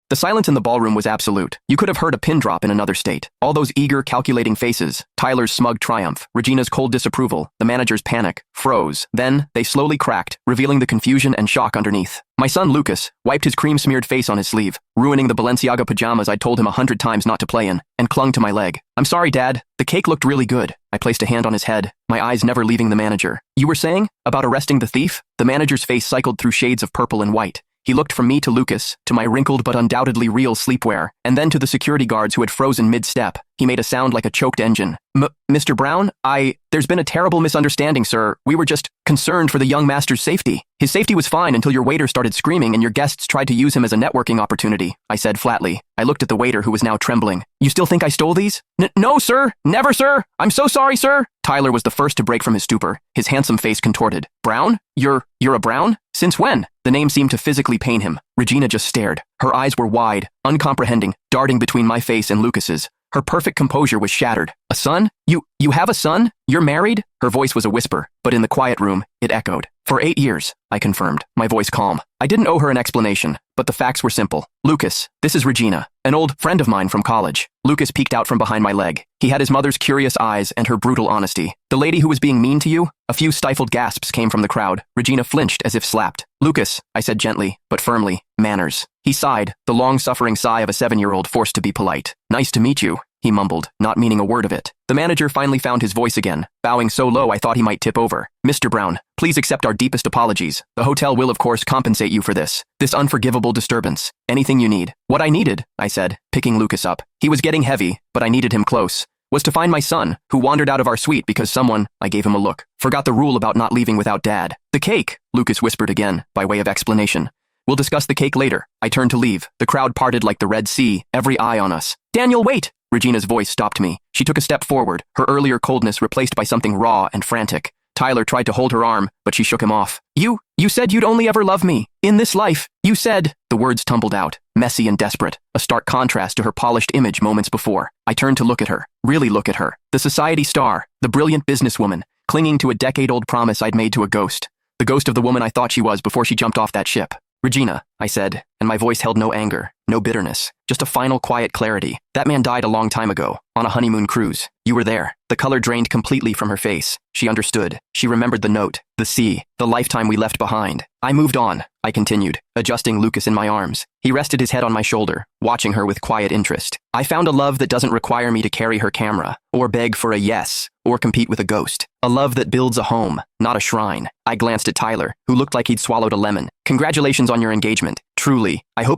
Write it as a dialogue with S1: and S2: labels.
S1: The silence in the ballroom was absolute. You could have heard a pin drop in another state. All those eager, calculating faces, Tyler's smug triumph, Regina's cold disapproval, the manager's panic, froze. Then, they slowly cracked, revealing the confusion and shock underneath. My son Lucas wiped his cream-smeared face on his sleeve, ruining the Balenciaga pajamas I'd told him 100 times not to play in, and clung to my leg. "I'm sorry, Dad. The cake looked really good." I placed a hand on his head, my eyes never leaving the manager. "You were saying? About arresting the thief?" The manager's face cycled through shades of purple and white. He looked from me to Lucas, to my wrinkled but undoubtedly real sleepwear, and then to the security guards who had frozen mid-step. He made a sound like a choked engine. Mr. Brown, there's been a terrible misunderstanding, sir. We were just concerned for the young master's safety. His safety was fine until your waiter started screaming and your guests tried to use him as a networking opportunity," I said flatly. I looked at the waiter who was now trembling. "You still think I stole these?" No, sir. Never, sir. I'm so sorry, sir." Tyler was the first to break from his stupor, his handsome face contorted. "Brown? You're a Brown? Since when?" The name seemed to physically pain him. Regina just stared. Her eyes were wide, uncomprehending, darting between my face and Lucas's. Her perfect composure was shattered. "A son? You have a son? You're married?" Her voice was a whisper, but in the quiet room, it echoed. "For 8 years," I confirmed, my voice calm. I didn't owe her an explanation, but the facts were simple. "Lucas, this is Regina, an old friend of mine from college." Lucas peeked out from behind my leg. He had his mother's curious eyes and her brutal honesty. "The lady who was being mean to you?" A few stifled gasps came from the crowd. Regina flinched as if slapped. "Lucas," I said gently, but firmly, "manners." He sighed, the long-suffering sigh of a 7-year-old forced to be polite. "Nice to meet you," he mumbled, not meaning a word of it. The manager finally found his voice again, bowing so low I thought he might tip over. "Mr. Brown, please accept our deepest apologies. The hotel will of course compensate you for this unforgivable disturbance. Anything you need." "What I needed," I said, picking Lucas up. He was getting heavy, but I needed him close. "Was to find my son, who wandered out of our suite because someone," I gave him a look, "forgot the rule about not leaving without Dad." "The cake," Lucas whispered again, by way of explanation. "We'll discuss the cake later." I turned to leave. The crowd parted like the Red Sea, every eye on us. "Daniel, wait!" Regina's voice stopped me. She took a step forward, her earlier coldness replaced by something raw and frantic. Tyler tried to hold her arm, but she shook him off. You said you'd only ever love me. In this life, you said." The words tumbled out, messy and desperate, a stark contrast to her polished image moments before. I turned to look at her, really look at her. The society star, the brilliant businesswoman, clinging to a decade-old promise I'd made to a ghost. The ghost of the woman I thought she was before she jumped off that ship. "Regina," I said, and my voice held no anger, no bitterness, just a final quiet clarity. "That man died a long time ago, on a honeymoon cruise. You were there." The color drained completely from her face. She understood. She remembered the note, the sea, the lifetime we left behind. "I moved on," I continued, adjusting Lucas in my arms. He rested his head on my shoulder, watching her with quiet interest. "I found a love that doesn't require me to carry her camera, or beg for a yes, or compete with a ghost. A love that builds a home, not a shrine." I glanced at Tyler, who looked like he'd swallowed a lemon. "Congratulations on your engagement. Truly, I hope